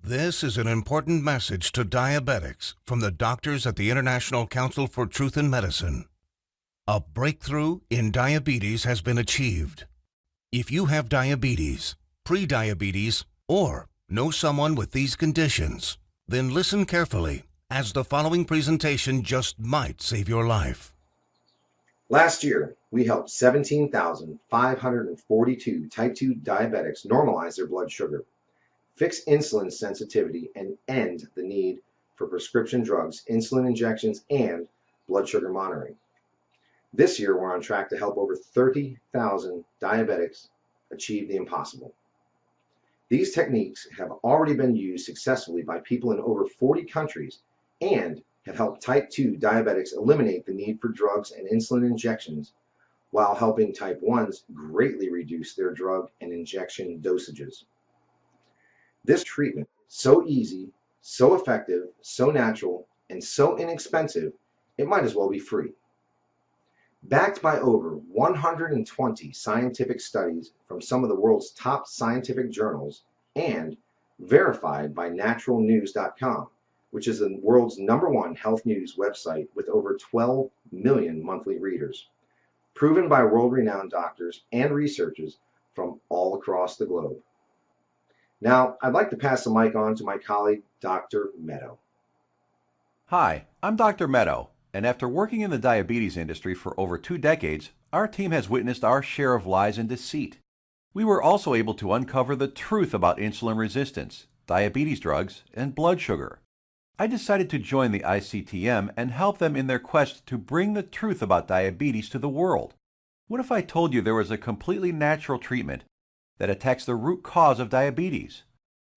This is an important message to diabetics from the doctors at the International Council for Truth in Medicine. A breakthrough in diabetes has been achieved. If you have diabetes, pre-diabetes, or know someone with these conditions, then listen carefully, as the following presentation just might save your life. Last year, we helped 17,542 type 2 diabetics normalize their blood sugar, fix insulin sensitivity, and end the need for prescription drugs, insulin injections, and blood sugar monitoring. This year, we're on track to help over 30,000 diabetics achieve the impossible. These techniques have already been used successfully by people in over 40 countries and have helped type 2 diabetics eliminate the need for drugs and insulin injections, while helping type 1s greatly reduce their drug and injection dosages. This treatment is so easy, so effective, so natural, and so inexpensive, it might as well be free. Backed by over 120 scientific studies from some of the world's top scientific journals and verified by naturalnews.com, which is the world's #1 health news website with over 12 million monthly readers, proven by world-renowned doctors and researchers from all across the globe. Now, I'd like to pass the mic on to my colleague, Dr. Meadow. Hi, I'm Dr. Meadow, and after working in the diabetes industry for over 2 decades, our team has witnessed our share of lies and deceit. We were also able to uncover the truth about insulin resistance, diabetes drugs, and blood sugar. I decided to join the ICTM and help them in their quest to bring the truth about diabetes to the world. What if I told you there was a completely natural treatment that attacks the root cause of diabetes?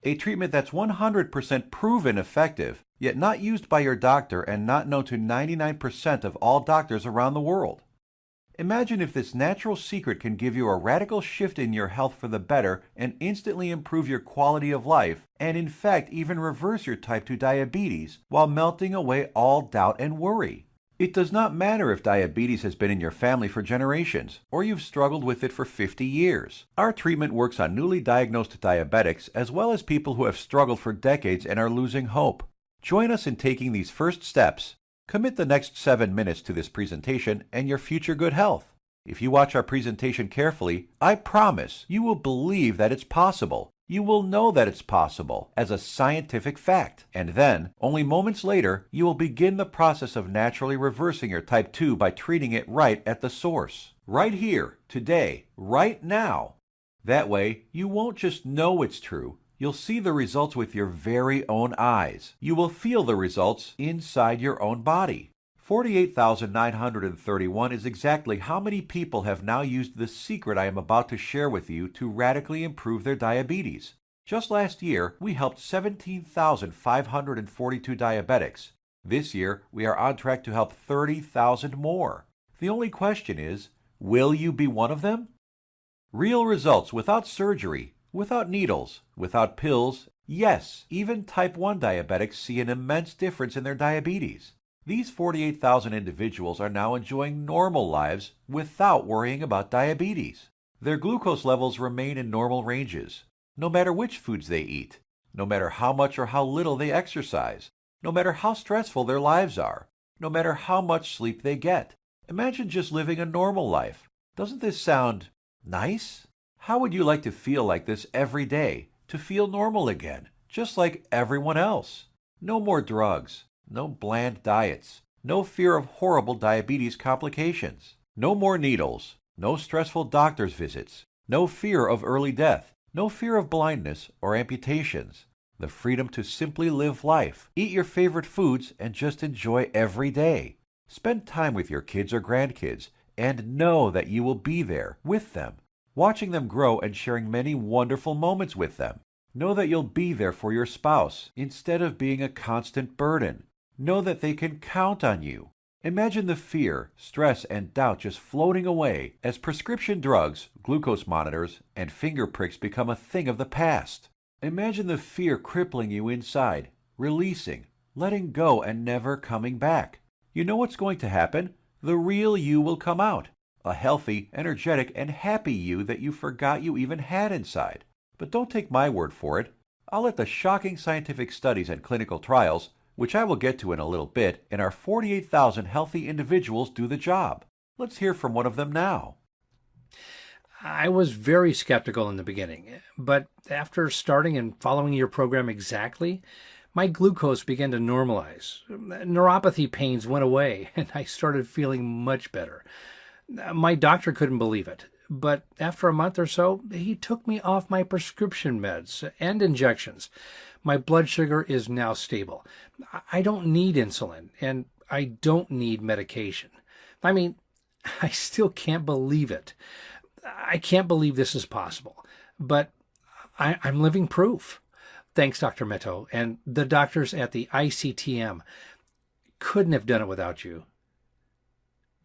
A treatment that's 100% proven effective, yet not used by your doctor and not known to 99% of all doctors around the world. Imagine if this natural secret can give you a radical shift in your health for the better and instantly improve your quality of life, and in fact even reverse your type 2 diabetes while melting away all doubt and worry. It does not matter if diabetes has been in your family for generations, or you've struggled with it for 50 years. Our treatment works on newly diagnosed diabetics as well as people who have struggled for decades and are losing hope. Join us in taking these first steps. Commit the next 7 minutes to this presentation and your future good health. If you watch our presentation carefully, I promise you will believe that it's possible. You will know that it's possible as a scientific fact. And then, only moments later, you will begin the process of naturally reversing your type 2 by treating it right at the source. Right here, today, right now. That way, you won't just know it's true. You'll see the results with your very own eyes. You will feel the results inside your own body. 48,931 is exactly how many people have now used the secret I am about to share with you to radically improve their diabetes. Just last year, we helped 17,542 diabetics. This year, we are on track to help 30,000 more. The only question is, will you be one of them? Real results without surgery, without needles, without pills. Yes, even type 1 diabetics see an immense difference in their diabetes. These 48,000 individuals are now enjoying normal lives without worrying about diabetes. Their glucose levels remain in normal ranges, no matter which foods they eat, no matter how much or how little they exercise, no matter how stressful their lives are, no matter how much sleep they get. Imagine just living a normal life. Doesn't this sound nice? How would you like to feel like this every day, to feel normal again, just like everyone else? No more drugs. No bland diets, no fear of horrible diabetes complications, no more needles, no stressful doctor's visits, no fear of early death, no fear of blindness or amputations, the freedom to simply live life, eat your favorite foods, and just enjoy every day. Spend time with your kids or grandkids and know that you will be there with them, watching them grow and sharing many wonderful moments with them. Know that you'll be there for your spouse instead of being a constant burden. Know that they can count on you. Imagine the fear, stress, and doubt just floating away as prescription drugs, glucose monitors, and finger pricks become a thing of the past. Imagine the fear crippling you inside, releasing, letting go, and never coming back. You know what's going to happen? The real you will come out. A healthy, energetic, and happy you that you forgot you even had inside. But don't take my word for it. I'll let the shocking scientific studies and clinical trials, which I will get to in a little bit, and our 48,000 healthy individuals do the job. Let's hear from one of them now. I was very skeptical in the beginning, but after starting and following your program exactly, my glucose began to normalize. Neuropathy pains went away, and I started feeling much better. My doctor couldn't believe it, but after a month or so, he took me off my prescription meds and injections. My blood sugar is now stable. I don't need insulin, and I don't need medication. I mean, I still can't believe it. I can't believe this is possible, but I'm living proof. Thanks, Dr. Meto, and the doctors at the ICTM. Couldn't have done it without you.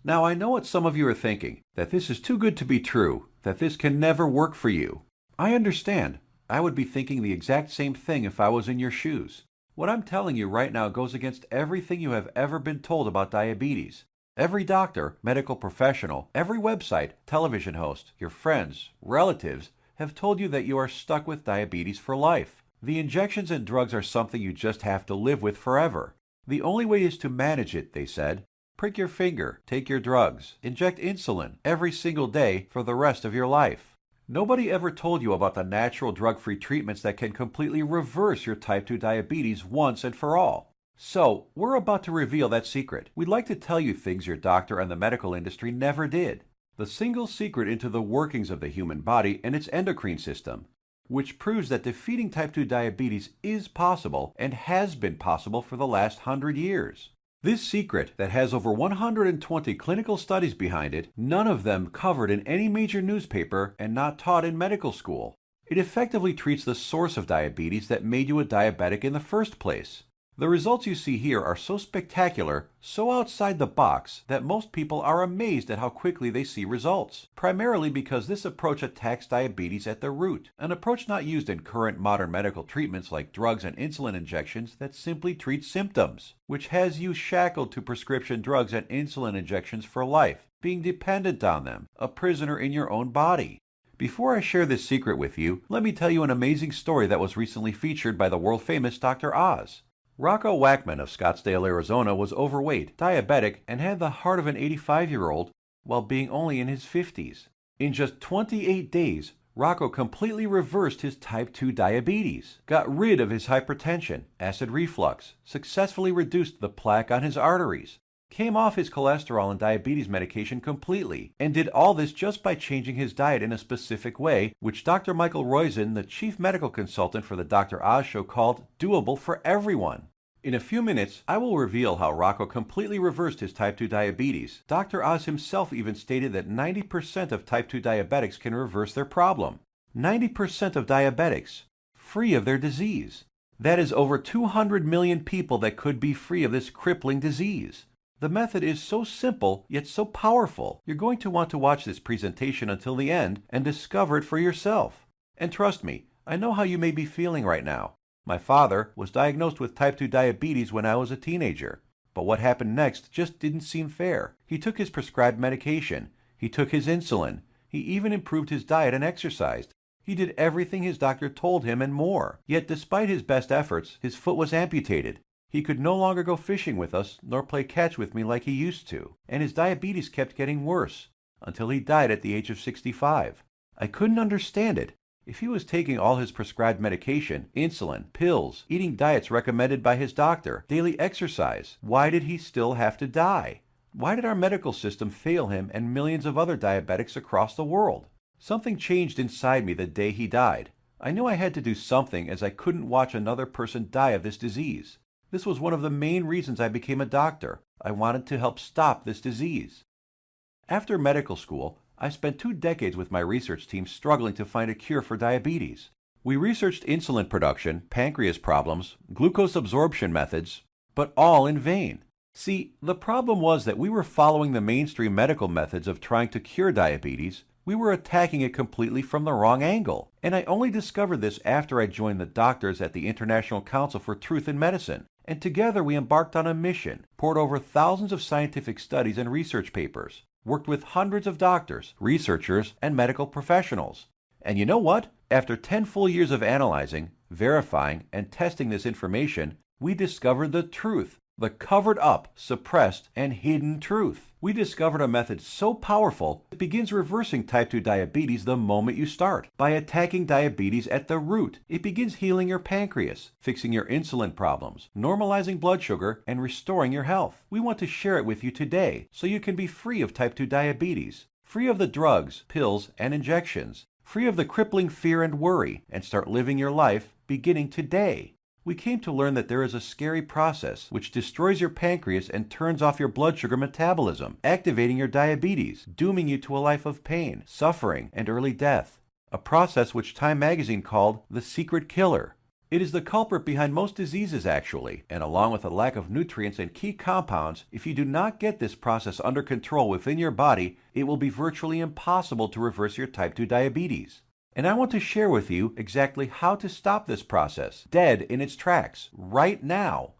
Now, I know what some of you are thinking, that this is too good to be true, that this can never work for you. I understand. I would be thinking the exact same thing if I was in your shoes. What I'm telling you right now goes against everything you have ever been told about diabetes. Every doctor, medical professional, every website, television host, your friends, relatives have told you that you are stuck with diabetes for life. The injections and drugs are something you just have to live with forever. The only way is to manage it, they said. Prick your finger, take your drugs, inject insulin every single day for the rest of your life. Nobody ever told you about the natural drug-free treatments that can completely reverse your type 2 diabetes once and for all. So, we're about to reveal that secret. We'd like to tell you things your doctor and the medical industry never did. The single secret into the workings of the human body and its endocrine system, which proves that defeating type 2 diabetes is possible and has been possible for the last 100 years. This secret, that has over 120 clinical studies behind it, none of them covered in any major newspaper and not taught in medical school. It effectively treats the source of diabetes that made you a diabetic in the first place. The results you see here are so spectacular, so outside the box, that most people are amazed at how quickly they see results, primarily because this approach attacks diabetes at the root, an approach not used in current modern medical treatments like drugs and insulin injections that simply treat symptoms, which has you shackled to prescription drugs and insulin injections for life, being dependent on them, a prisoner in your own body. Before I share this secret with you, let me tell you an amazing story that was recently featured by the world-famous Dr. Oz. Rocco Wackman of Scottsdale, Arizona was overweight, diabetic, and had the heart of an 85-year-old while being only in his 50s. In just 28 days, Rocco completely reversed his type 2 diabetes, got rid of his hypertension, acid reflux, successfully reduced the plaque on his arteries, came off his cholesterol and diabetes medication completely, and did all this just by changing his diet in a specific way, which Dr. Michael Roizen, the chief medical consultant for the Dr. Oz show, called doable for everyone. In a few minutes, I will reveal how Rocco completely reversed his type 2 diabetes. Dr. Oz himself even stated that 90% of type 2 diabetics can reverse their problem. 90% of diabetics, free of their disease. That is over 200 million people that could be free of this crippling disease. The method is so simple, yet so powerful. You're going to want to watch this presentation until the end and discover it for yourself. And trust me, I know how you may be feeling right now. My father was diagnosed with type 2 diabetes when I was a teenager. But what happened next just didn't seem fair. He took his prescribed medication. He took his insulin. He even improved his diet and exercised. He did everything his doctor told him and more. Yet despite his best efforts, his foot was amputated. He could no longer go fishing with us, nor play catch with me like he used to, and his diabetes kept getting worse, until he died at the age of 65. I couldn't understand it. If he was taking all his prescribed medication, insulin, pills, eating diets recommended by his doctor, daily exercise, why did he still have to die? Why did our medical system fail him and millions of other diabetics across the world? Something changed inside me the day he died. I knew I had to do something, as I couldn't watch another person die of this disease. This was one of the main reasons I became a doctor. I wanted to help stop this disease. After medical school, I spent 2 decades with my research team struggling to find a cure for diabetes. We researched insulin production, pancreas problems, glucose absorption methods, but all in vain. See, the problem was that we were following the mainstream medical methods of trying to cure diabetes. We were attacking it completely from the wrong angle. And I only discovered this after I joined the doctors at the International Council for Truth in Medicine. And together we embarked on a mission, poured over thousands of scientific studies and research papers, worked with hundreds of doctors, researchers, and medical professionals. And you know what? After 10 full years of analyzing, Verifying and testing this information, we discovered the truth, the covered up, suppressed, and hidden truth. We discovered a method so powerful it begins reversing type 2 diabetes the moment you start. By attacking diabetes at the root, it begins healing your pancreas, fixing your insulin problems, normalizing blood sugar, and restoring your health. We want to share it with you today so you can be free of type 2 diabetes, free of the drugs, pills, and injections, free of the crippling fear and worry, and start living your life beginning today. We came to learn that there is a scary process which destroys your pancreas and turns off your blood sugar metabolism, activating your diabetes, dooming you to a life of pain, suffering, and early death. A process which Time magazine called the secret killer. It is the culprit behind most diseases actually, and along with a lack of nutrients and key compounds, if you do not get this process under control within your body, it will be virtually impossible to reverse your type 2 diabetes. And I want to share with you exactly how to stop this process, dead in its tracks, right now.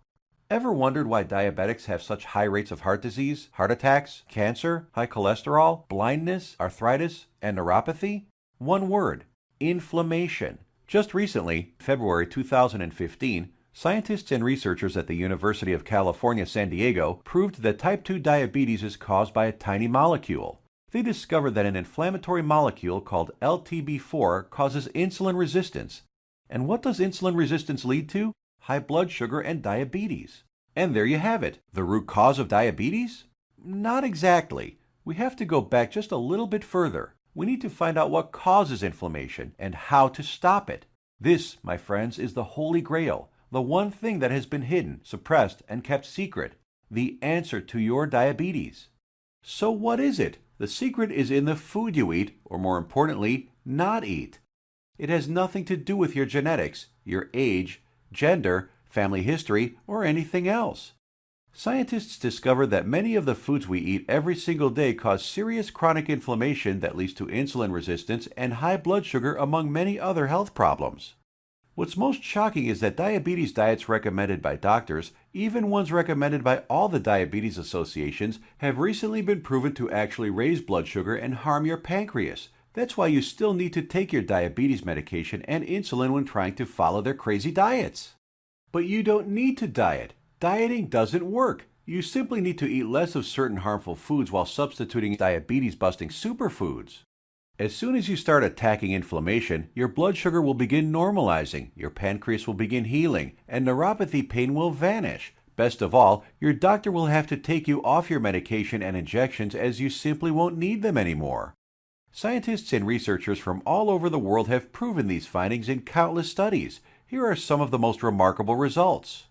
Ever wondered why diabetics have such high rates of heart disease, heart attacks, cancer, high cholesterol, blindness, arthritis, and neuropathy? One word: inflammation. Just recently, February 2015, scientists and researchers at the University of California, San Diego proved that type 2 diabetes is caused by a tiny molecule. They discovered that an inflammatory molecule called LTB4 causes insulin resistance. And what does insulin resistance lead to? High blood sugar and diabetes. And there you have it. The root cause of diabetes? Not exactly. We have to go back just a little bit further. We need to find out what causes inflammation and how to stop it. This, my friends, is the Holy Grail, the one thing that has been hidden, suppressed, and kept secret. The answer to your diabetes. So what is it? The secret is in the food you eat, or more importantly, not eat. It has nothing to do with your genetics, your age, gender, family history, or anything else. Scientists discovered that many of the foods we eat every single day cause serious chronic inflammation that leads to insulin resistance and high blood sugar, among many other health problems. What's most shocking is that diabetes diets recommended by doctors, even ones recommended by all the diabetes associations, have recently been proven to actually raise blood sugar and harm your pancreas. That's why you still need to take your diabetes medication and insulin when trying to follow their crazy diets. But you don't need to diet. Dieting doesn't work. You simply need to eat less of certain harmful foods while substituting diabetes-busting superfoods. As soon as you start attacking inflammation, your blood sugar will begin normalizing, your pancreas will begin healing, and neuropathy pain will vanish. Best of all, your doctor will have to take you off your medication and injections as you simply won't need them anymore. Scientists and researchers from all over the world have proven these findings in countless studies. Here are some of the most remarkable results.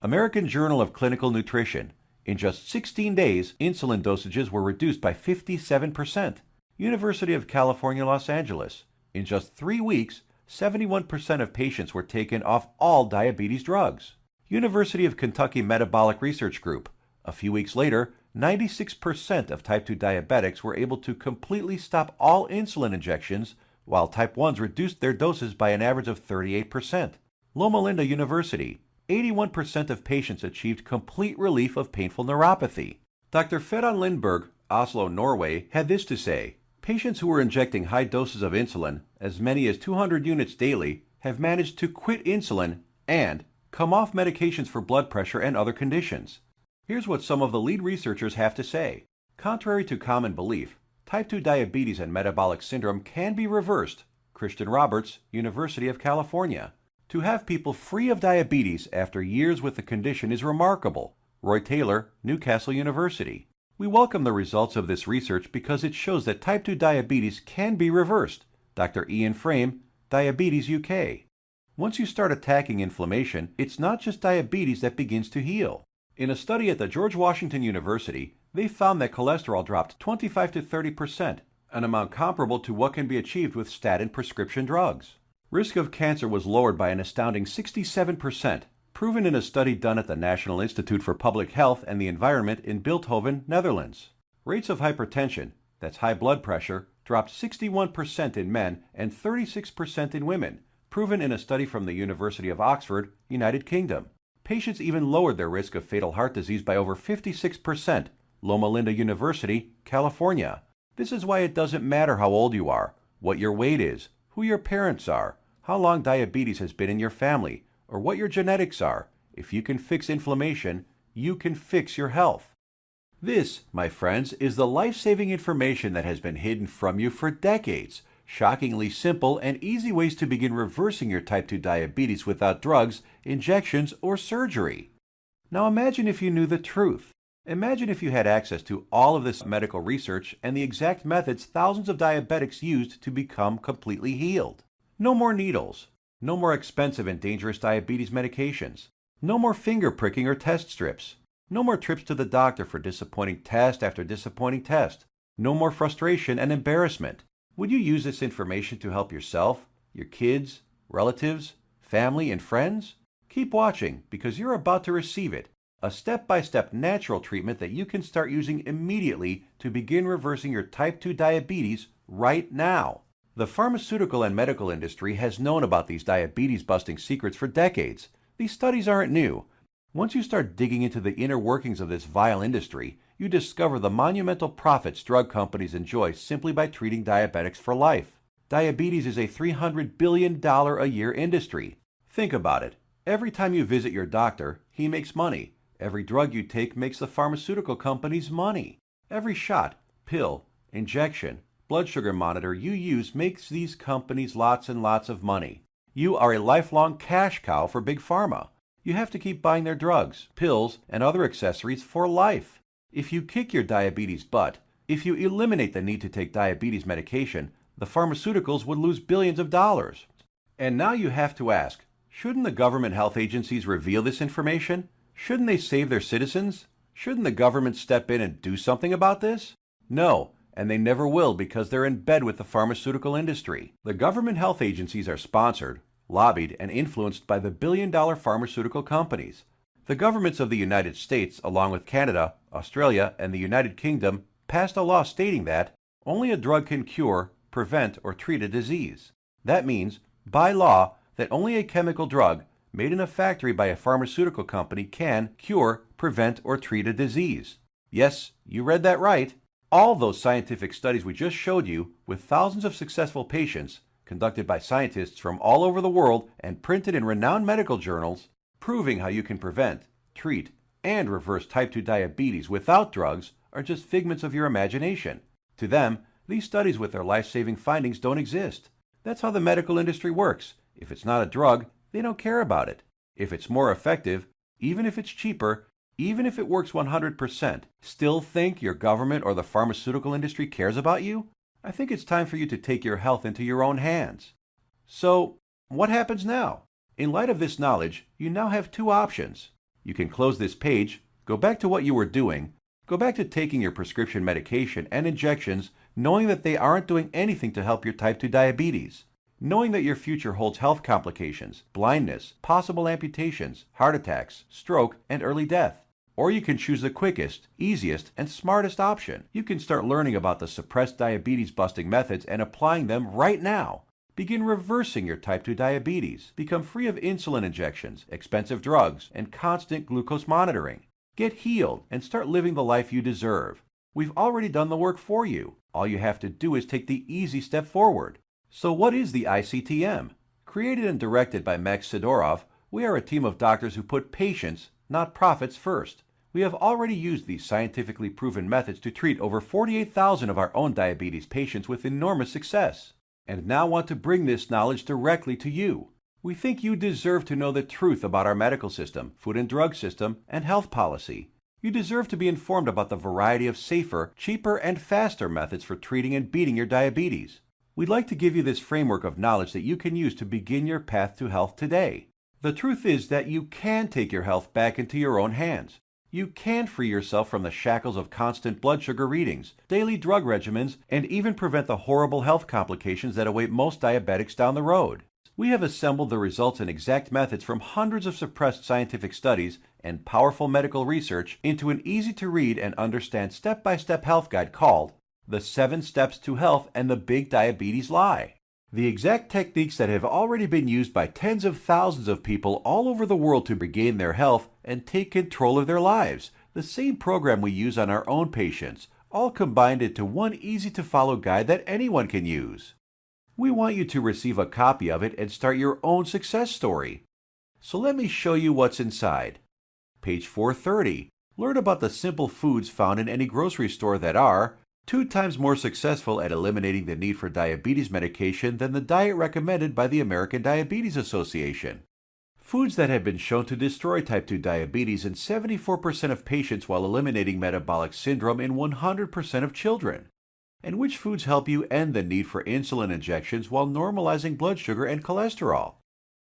American Journal of Clinical Nutrition. In just 16 days, insulin dosages were reduced by 57%. University of California, Los Angeles. In just 3 weeks, 71% of patients were taken off all diabetes drugs. University of Kentucky Metabolic Research Group. A few weeks later, 96% of type 2 diabetics were able to completely stop all insulin injections, while type 1s reduced their doses by an average of 38%. Loma Linda University. 81% of patients achieved complete relief of painful neuropathy. Dr. Fedon Lindberg, Oslo, Norway, had this to say: patients who were injecting high doses of insulin, as many as 200 units daily, have managed to quit insulin and come off medications for blood pressure and other conditions. Here's what some of the lead researchers have to say. Contrary to common belief, type 2 diabetes and metabolic syndrome can be reversed. Christian Roberts, University of California. To have people free of diabetes after years with the condition is remarkable. Roy Taylor, Newcastle University. We welcome the results of this research because it shows that type 2 diabetes can be reversed. Dr. Ian Frame, Diabetes UK. Once you start attacking inflammation, it's not just diabetes that begins to heal. In a study at the George Washington University, they found that cholesterol dropped 25 to 30%, an amount comparable to what can be achieved with statin prescription drugs. Risk of cancer was lowered by an astounding 67%, proven in a study done at the National Institute for Public Health and the Environment in Bilthoven, Netherlands. Rates of hypertension, that's high blood pressure, dropped 61% in men and 36% in women, proven in a study from the University of Oxford, United Kingdom. Patients even lowered their risk of fatal heart disease by over 56%, Loma Linda University, California. This is why it doesn't matter how old you are, what your weight is, who your parents are, how long diabetes has been in your family, or what your genetics are. If you can fix inflammation, you can fix your health. This, my friends, is the life-saving information that has been hidden from you for decades. Shockingly simple and easy ways to begin reversing your type 2 diabetes without drugs, injections, or surgery. Now imagine if you knew the truth. Imagine if you had access to all of this medical research and the exact methods thousands of diabetics used to become completely healed. No more needles. No more expensive and dangerous diabetes medications. No more finger pricking or test strips. No more trips to the doctor for disappointing test after disappointing test. No more frustration and embarrassment. Would you use this information to help yourself, your kids, relatives, family, and friends? Keep watching because you're about to receive it, a step-by-step natural treatment that you can start using immediately to begin reversing your type 2 diabetes right now. The pharmaceutical and medical industry has known about these diabetes-busting secrets for decades. These studies aren't new. Once you start digging into the inner workings of this vile industry, you discover the monumental profits drug companies enjoy simply by treating diabetics for life. Diabetes is a $300 billion a year industry. Think about it. Every time you visit your doctor, he makes money. Every drug you take makes the pharmaceutical companies money. Every shot, pill, injection, blood sugar monitor you use makes these companies lots and lots of money. You are a lifelong cash cow for Big Pharma. You have to keep buying their drugs, pills, and other accessories for life. If you kick your diabetes butt, if you eliminate the need to take diabetes medication, the pharmaceuticals would lose billions of dollars. And now you have to ask, shouldn't the government health agencies reveal this information? Shouldn't they save their citizens? Shouldn't the government step in and do something about this? No, and they never will because they're in bed with the pharmaceutical industry. The government health agencies are sponsored, lobbied, and influenced by the billion-dollar pharmaceutical companies. The governments of the United States, along with Canada, Australia, and the United Kingdom, passed a law stating that only a drug can cure, prevent, or treat a disease. That means, by law, that only a chemical drug made in a factory by a pharmaceutical company can cure, prevent, or treat a disease. Yes, you read that right. All those scientific studies we just showed you, with thousands of successful patients, conducted by scientists from all over the world and printed in renowned medical journals, proving how you can prevent, treat, and reverse type 2 diabetes without drugs, are just figments of your imagination. To them, these studies with their life-saving findings don't exist. That's how the medical industry works. If it's not a drug, they don't care about it. If it's more effective, even if it's cheaper, even if it works 100%, still think your government or the pharmaceutical industry cares about you? I think it's time for you to take your health into your own hands. So, what happens now? In light of this knowledge, you now have two options. You can close this page, go back to what you were doing, go back to taking your prescription medication and injections, knowing that they aren't doing anything to help your type 2 diabetes. Knowing that your future holds health complications, blindness, possible amputations, heart attacks, stroke, and early death. Or you can choose the quickest, easiest, and smartest option. You can start learning about the suppressed diabetes-busting methods and applying them right now. Begin reversing your type 2 diabetes. Become free of insulin injections, expensive drugs, and constant glucose monitoring. Get healed and start living the life you deserve. We've already done the work for you. All you have to do is take the easy step forward. So what is the ICTM? Created and directed by Max Sidorov, we are a team of doctors who put patients, not profits, first. We have already used these scientifically proven methods to treat over 48,000 of our own diabetes patients with enormous success, and now want to bring this knowledge directly to you. We think you deserve to know the truth about our medical system, food and drug system, and health policy. You deserve to be informed about the variety of safer, cheaper, and faster methods for treating and beating your diabetes. We'd like to give you this framework of knowledge that you can use to begin your path to health today. The truth is that you can take your health back into your own hands. You can free yourself from the shackles of constant blood sugar readings, daily drug regimens, and even prevent the horrible health complications that await most diabetics down the road. We have assembled the results and exact methods from hundreds of suppressed scientific studies and powerful medical research into an easy-to-read and understand step-by-step health guide called The 7 Steps to Health and the Big Diabetes Lie. The exact techniques that have already been used by tens of thousands of people all over the world to regain their health and take control of their lives. The same program we use on our own patients, all combined into one easy-to-follow guide that anyone can use. We want you to receive a copy of it and start your own success story. So let me show you what's inside. Page 430. Learn about the simple foods found in any grocery store that are 2 times more successful at eliminating the need for diabetes medication than the diet recommended by the American Diabetes Association. Foods that have been shown to destroy type 2 diabetes in 74% of patients while eliminating metabolic syndrome in 100% of children. And which foods help you end the need for insulin injections while normalizing blood sugar and cholesterol.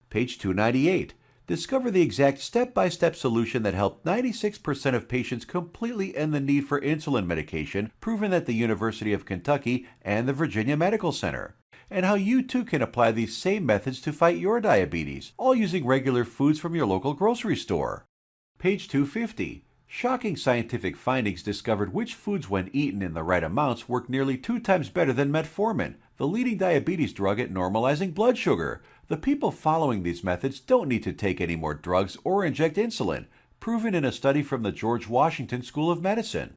Page 298. Discover the exact step-by-step solution that helped 96% of patients completely end the need for insulin medication, proven at the University of Kentucky and the Virginia Medical Center, and how you too can apply these same methods to fight your diabetes, all using regular foods from your local grocery store. Page 250. Shocking scientific findings discovered which foods, when eaten in the right amounts, work nearly 2 times better than metformin, the leading diabetes drug at normalizing blood sugar. The people following these methods don't need to take any more drugs or inject insulin, proven in a study from the George Washington School of Medicine.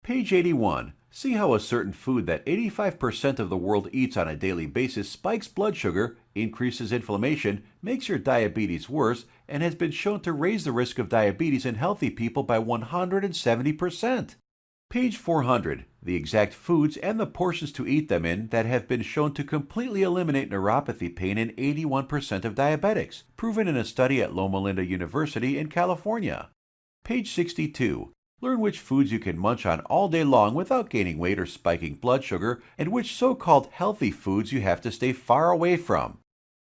Page 81. See how a certain food that 85% of the world eats on a daily basis spikes blood sugar, increases inflammation, makes your diabetes worse, and has been shown to raise the risk of diabetes in healthy people by 170%. Page 400. The exact foods and the portions to eat them in that have been shown to completely eliminate neuropathy pain in 81% of diabetics, proven in a study at Loma Linda University in California. Page 62. Learn which foods you can munch on all day long without gaining weight or spiking blood sugar, and which so-called healthy foods you have to stay far away from.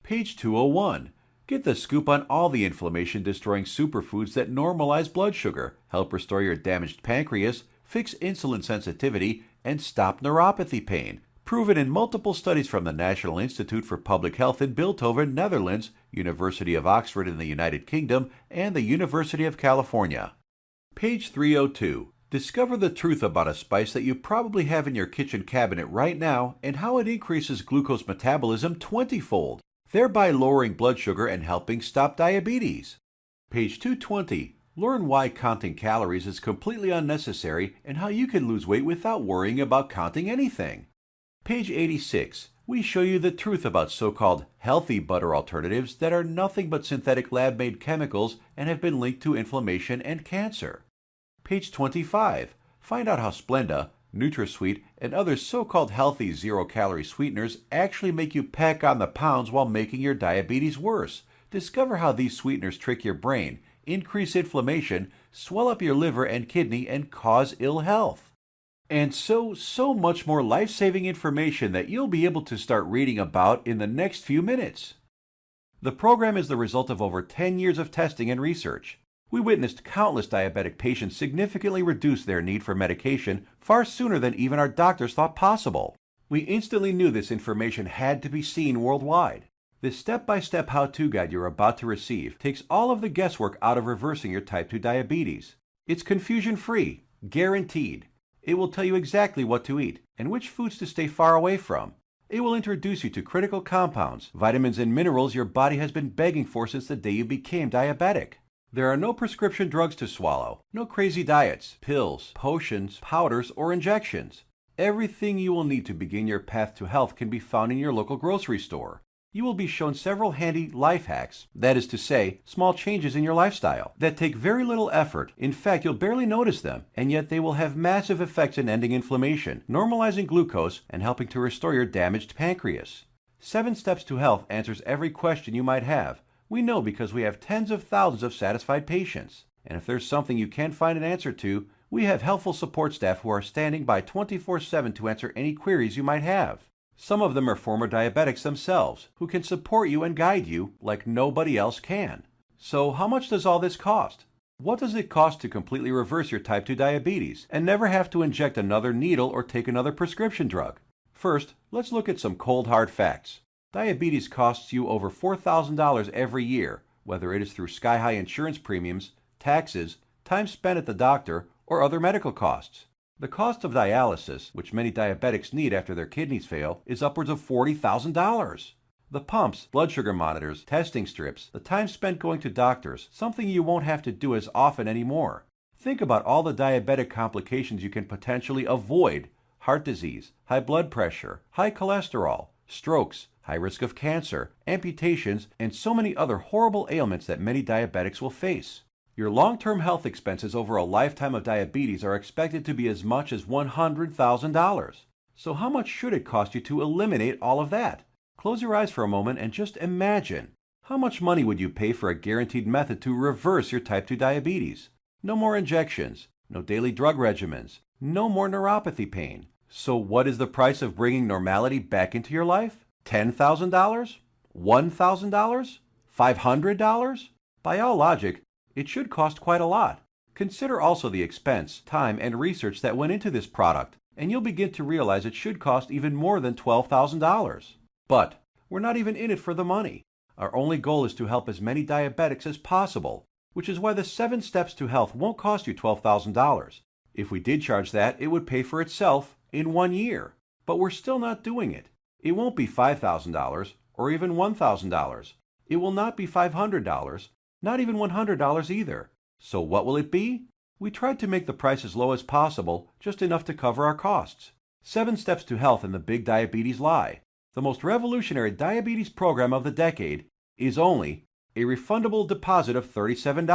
Page 201. Get the scoop on all the inflammation-destroying superfoods that normalize blood sugar, help restore your damaged pancreas, fix insulin sensitivity, and stop neuropathy pain, proven in multiple studies from the National Institute for Public Health in Bilthoven, Netherlands, University of Oxford in the United Kingdom, and the University of California. Page 302. Discover the truth about a spice that you probably have in your kitchen cabinet right now and how it increases glucose metabolism 20-fold, thereby lowering blood sugar and helping stop diabetes. Page 220. Learn why counting calories is completely unnecessary and how you can lose weight without worrying about counting anything. Page 86. We show you the truth about so-called healthy butter alternatives that are nothing but synthetic lab-made chemicals and have been linked to inflammation and cancer. Page 25. Find out how Splenda, NutraSweet, and other so-called healthy zero-calorie sweeteners actually make you pack on the pounds while making your diabetes worse. Discover how these sweeteners trick your brain, increase inflammation, swell up your liver and kidney, and cause ill health. And so much more life-saving information that you'll be able to start reading about in the next few minutes. The program is the result of over 10 years of testing and research. We witnessed countless diabetic patients significantly reduce their need for medication far sooner than even our doctors thought possible. We instantly knew this information had to be seen worldwide. This step-by-step how-to guide you're about to receive takes all of the guesswork out of reversing your type 2 diabetes. It's confusion-free, guaranteed. It will tell you exactly what to eat and which foods to stay far away from. It will introduce you to critical compounds, vitamins and minerals your body has been begging for since the day you became diabetic. There are no prescription drugs to swallow, no crazy diets, pills, potions, powders, or injections. Everything you will need to begin your path to health can be found in your local grocery store. You will be shown several handy life hacks, that is to say, small changes in your lifestyle, that take very little effort. In fact, you'll barely notice them, and yet they will have massive effects in ending inflammation, normalizing glucose, and helping to restore your damaged pancreas. 7 Steps to Health answers every question you might have. We know because we have tens of thousands of satisfied patients. And if there's something you can't find an answer to, we have helpful support staff who are standing by 24/7 to answer any queries you might have. Some of them are former diabetics themselves, who can support you and guide you like nobody else can. So how much does all this cost? What does it cost to completely reverse your type 2 diabetes and never have to inject another needle or take another prescription drug? First, let's look at some cold hard facts. Diabetes costs you over $4,000 every year, whether it is through sky-high insurance premiums, taxes, time spent at the doctor, or other medical costs. The cost of dialysis, which many diabetics need after their kidneys fail, is upwards of $40,000. The pumps, blood sugar monitors, testing strips, the time spent going to doctors, something you won't have to do as often anymore. Think about all the diabetic complications you can potentially avoid: heart disease, high blood pressure, high cholesterol, strokes, high risk of cancer, amputations, and so many other horrible ailments that many diabetics will face. Your long-term health expenses over a lifetime of diabetes are expected to be as much as $100,000. So how much should it cost you to eliminate all of that? Close your eyes for a moment and just imagine. How much money would you pay for a guaranteed method to reverse your type 2 diabetes? No more injections, no daily drug regimens, no more neuropathy pain. So what is the price of bringing normality back into your life? $10,000? $1,000? $500? By all logic, it should cost quite a lot. Consider also the expense, time, and research that went into this product, and you'll begin to realize it should cost even more than $12,000. But we're not even in it for the money. Our only goal is to help as many diabetics as possible, which is why the 7 Steps to Health won't cost you $12,000. If we did charge that, it would pay for itself in 1 year. But we're still not doing it. It won't be $5,000 or even $1,000. It will not be $500, not even $100 either. So what will it be? We tried to make the price as low as possible, just enough to cover our costs. 7 Steps to Health and the Big Diabetes Lie, the most revolutionary diabetes program of the decade, is only a refundable deposit of $37.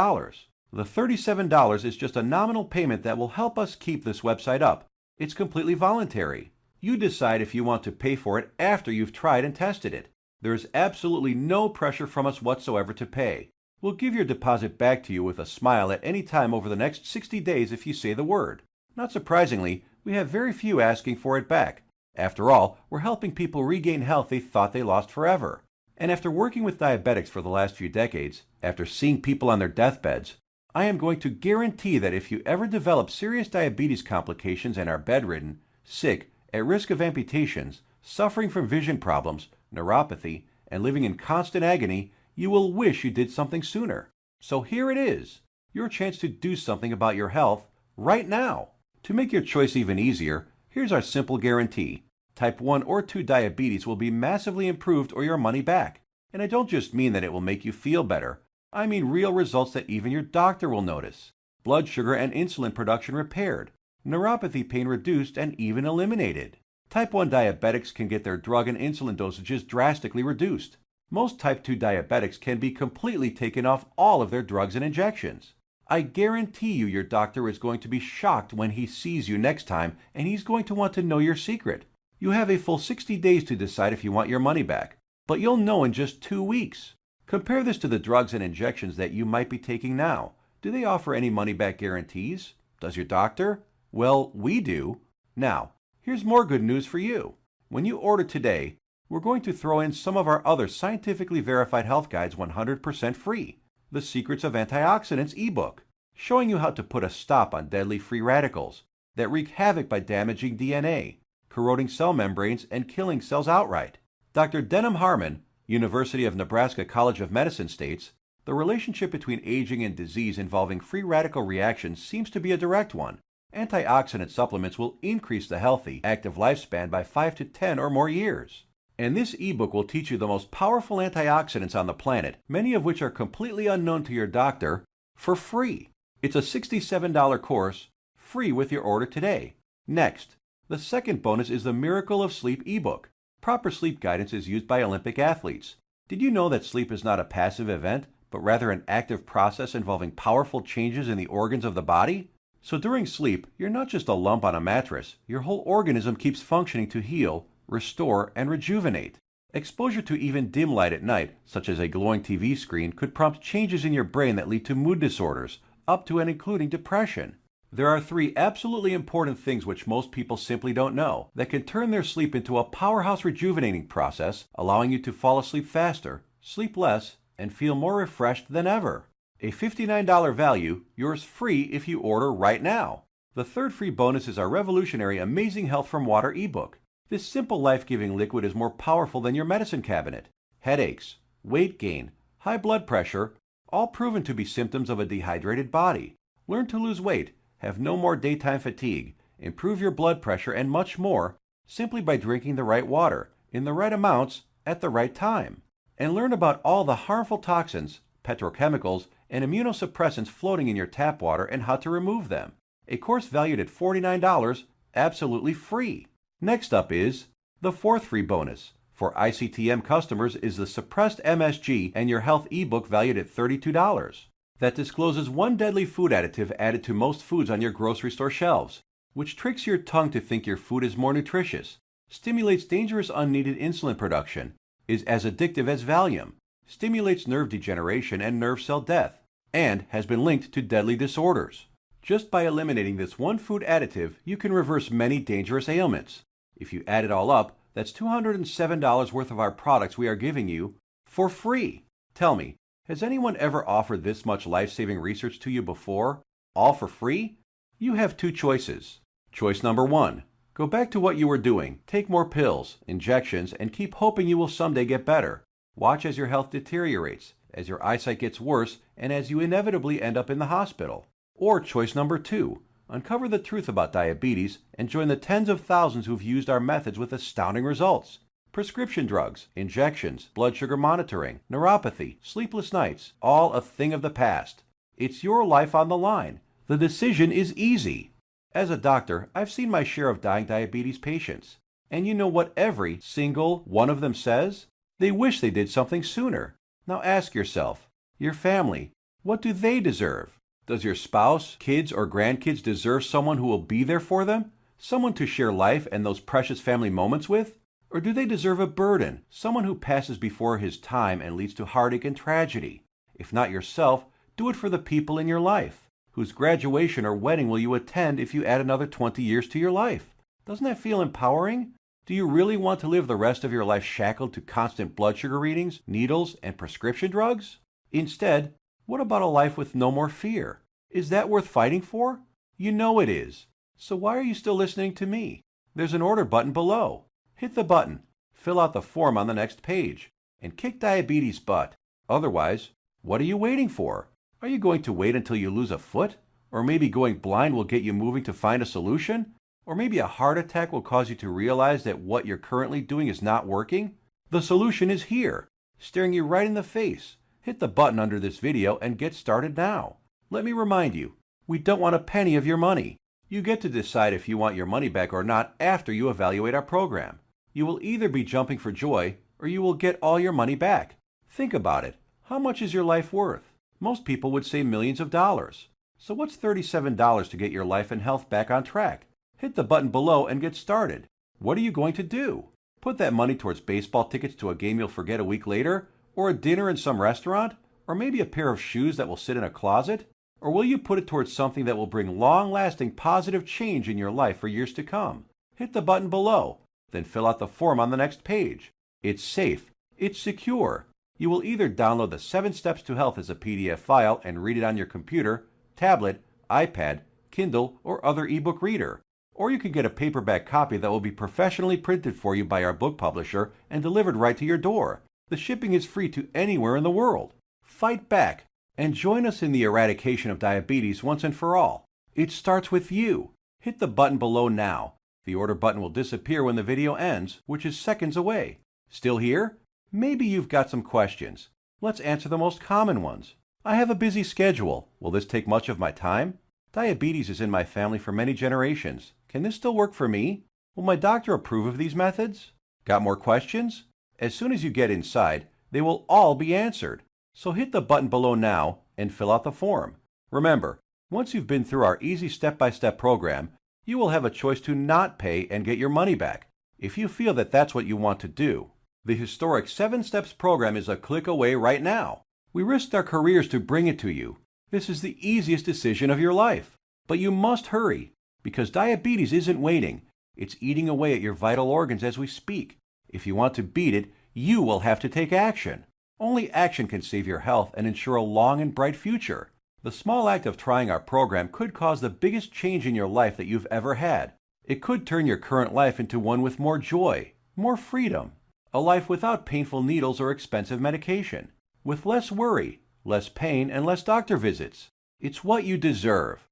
The $37 is just a nominal payment that will help us keep this website up. It's completely voluntary. You decide if you want to pay for it after you've tried and tested it. There is absolutely no pressure from us whatsoever to pay. We'll give your deposit back to you with a smile at any time over the next 60 days if you say the word. Not surprisingly, we have very few asking for it back. After all, we're helping people regain health they thought they lost forever. And after working with diabetics for the last few decades, after seeing people on their deathbeds, I am going to guarantee that if you ever develop serious diabetes complications and are bedridden, sick, at risk of amputations, suffering from vision problems, neuropathy, and living in constant agony, you will wish you did something sooner. So here it is, your chance to do something about your health right now. To make your choice even easier, here's our simple guarantee. Type 1 or 2 diabetes will be massively improved or your money back. And I don't just mean that it will make you feel better. I mean real results that even your doctor will notice. Blood sugar and insulin production repaired. Neuropathy pain reduced and even eliminated. Type 1 diabetics can get their drug and insulin dosages drastically reduced. Most type 2 diabetics can be completely taken off all of their drugs and injections. I guarantee you your doctor is going to be shocked when he sees you next time, and he's going to want to know your secret. You have a full 60 days to decide if you want your money back, but you'll know in just 2 weeks. Compare this to the drugs and injections that you might be taking now. Do they offer any money-back guarantees? Does your doctor? Well, we do. Now, here's more good news for you. When you order today, we're going to throw in some of our other scientifically verified health guides 100% free. The Secrets of Antioxidants ebook, showing you how to put a stop on deadly free radicals that wreak havoc by damaging DNA, corroding cell membranes, and killing cells outright. Dr. Denham Harmon, University of Nebraska College of Medicine states, the relationship between aging and disease involving free radical reactions seems to be a direct one. Antioxidant supplements will increase the healthy, active lifespan by 5 to 10 or more years. And this ebook will teach you the most powerful antioxidants on the planet, many of which are completely unknown to your doctor, for free. It's a $67 course, free with your order today. Next, the second bonus is the Miracle of Sleep ebook. Proper sleep guidance is used by Olympic athletes. Did you know that sleep is not a passive event, but rather an active process involving powerful changes in the organs of the body? So during sleep, you're not just a lump on a mattress. Your whole organism keeps functioning to heal, restore, and rejuvenate. Exposure to even dim light at night, such as a glowing TV screen, could prompt changes in your brain that lead to mood disorders, up to and including depression. There are 3 absolutely important things which most people simply don't know that can turn their sleep into a powerhouse rejuvenating process, allowing you to fall asleep faster, sleep less, and feel more refreshed than ever. A $59 value, yours free if you order right now. The third free bonus is our revolutionary Amazing Health from Water ebook. This simple life-giving liquid is more powerful than your medicine cabinet. Headaches, weight gain, high blood pressure, all proven to be symptoms of a dehydrated body. Learn to lose weight, have no more daytime fatigue, improve your blood pressure, and much more simply by drinking the right water, in the right amounts, at the right time. And learn about all the harmful toxins, petrochemicals, and immunosuppressants floating in your tap water and how to remove them. A course valued at $49, absolutely free. Next up is the fourth free bonus, For ICTM customers is the Suppressed MSG and Your Health ebook valued at $32. That discloses one deadly food additive added to most foods on your grocery store shelves, which tricks your tongue to think your food is more nutritious, stimulates dangerous unneeded insulin production, is as addictive as Valium, stimulates nerve degeneration and nerve cell death, and has been linked to deadly disorders. Just by eliminating this one food additive, you can reverse many dangerous ailments. If you add it all up, that's $207 worth of our products we are giving you for free. Tell me, has anyone ever offered this much life-saving research to you before, all for free? You have two choices. Choice number one, go back to what you were doing, take more pills, injections, and keep hoping you will someday get better. Watch as your health deteriorates, as your eyesight gets worse, and as you inevitably end up in the hospital. Or choice number two, uncover the truth about diabetes and join the tens of thousands who've used our methods with astounding results. Prescription drugs, injections, blood sugar monitoring, neuropathy, sleepless nights, all a thing of the past. It's your life on the line. The decision is easy. As a doctor, I've seen my share of dying diabetes patients. And you know what every single one of them says? They wish they did something sooner. Now ask yourself, your family, what do they deserve? Does your spouse, kids, or grandkids deserve someone who will be there for them? Someone to share life and those precious family moments with? Or do they deserve a burden, someone who passes before his time and leads to heartache and tragedy? If not yourself, do it for the people in your life. Whose graduation or wedding will you attend if you add another 20 years to your life? Doesn't that feel empowering? Do you really want to live the rest of your life shackled to constant blood sugar readings, needles, and prescription drugs? Instead, what about a life with no more fear? Is that worth fighting for? You know it is. So why are you still listening to me? There's an order button below. Hit the button, fill out the form on the next page, and kick diabetes butt. Otherwise, what are you waiting for? Are you going to wait until you lose a foot? Or maybe going blind will get you moving to find a solution? Or maybe a heart attack will cause you to realize that what you're currently doing is not working? The solution is here, staring you right in the face. Hit the button under this video and get started now. Let me remind you, we don't want a penny of your money. You get to decide if you want your money back or not after you evaluate our program. You will either be jumping for joy or you will get all your money back. Think about it. How much is your life worth? Most people would say millions of dollars. So what's $37 to get your life and health back on track? Hit the button below and get started. What are you going to do? Put that money towards baseball tickets to a game you'll forget a week later? Or a dinner in some restaurant? Or maybe a pair of shoes that will sit in a closet? Or will you put it towards something that will bring long-lasting positive change in your life for years to come? Hit the button below, then fill out the form on the next page. It's safe. It's secure. You will either download the 7 Steps to Health as a PDF file and read it on your computer, tablet, iPad, Kindle, or other ebook reader. Or you can get a paperback copy that will be professionally printed for you by our book publisher and delivered right to your door. The shipping is free to anywhere in the world. Fight back and join us in the eradication of diabetes once and for all. It starts with you. Hit the button below now. The order button will disappear when the video ends, which is seconds away. Still here? Maybe you've got some questions. Let's answer the most common ones. I have a busy schedule. Will this take much of my time? Diabetes is in my family for many generations. Can this still work for me? Will my doctor approve of these methods? Got more questions? As soon as you get inside, they will all be answered. So hit the button below now and fill out the form. Remember, once you've been through our easy step-by-step program, you will have a choice to not pay and get your money back, if you feel that that's what you want to do. The historic 7 Steps program is a click away right now. We risked our careers to bring it to you. This is the easiest decision of your life. But you must hurry, because diabetes isn't waiting. It's eating away at your vital organs as we speak. If you want to beat it, you will have to take action. Only action can save your health and ensure a long and bright future. The small act of trying our program could cause the biggest change in your life that you've ever had. It could turn your current life into one with more joy, more freedom, a life without painful needles or expensive medication, with less worry, less pain, and less doctor visits. It's what you deserve.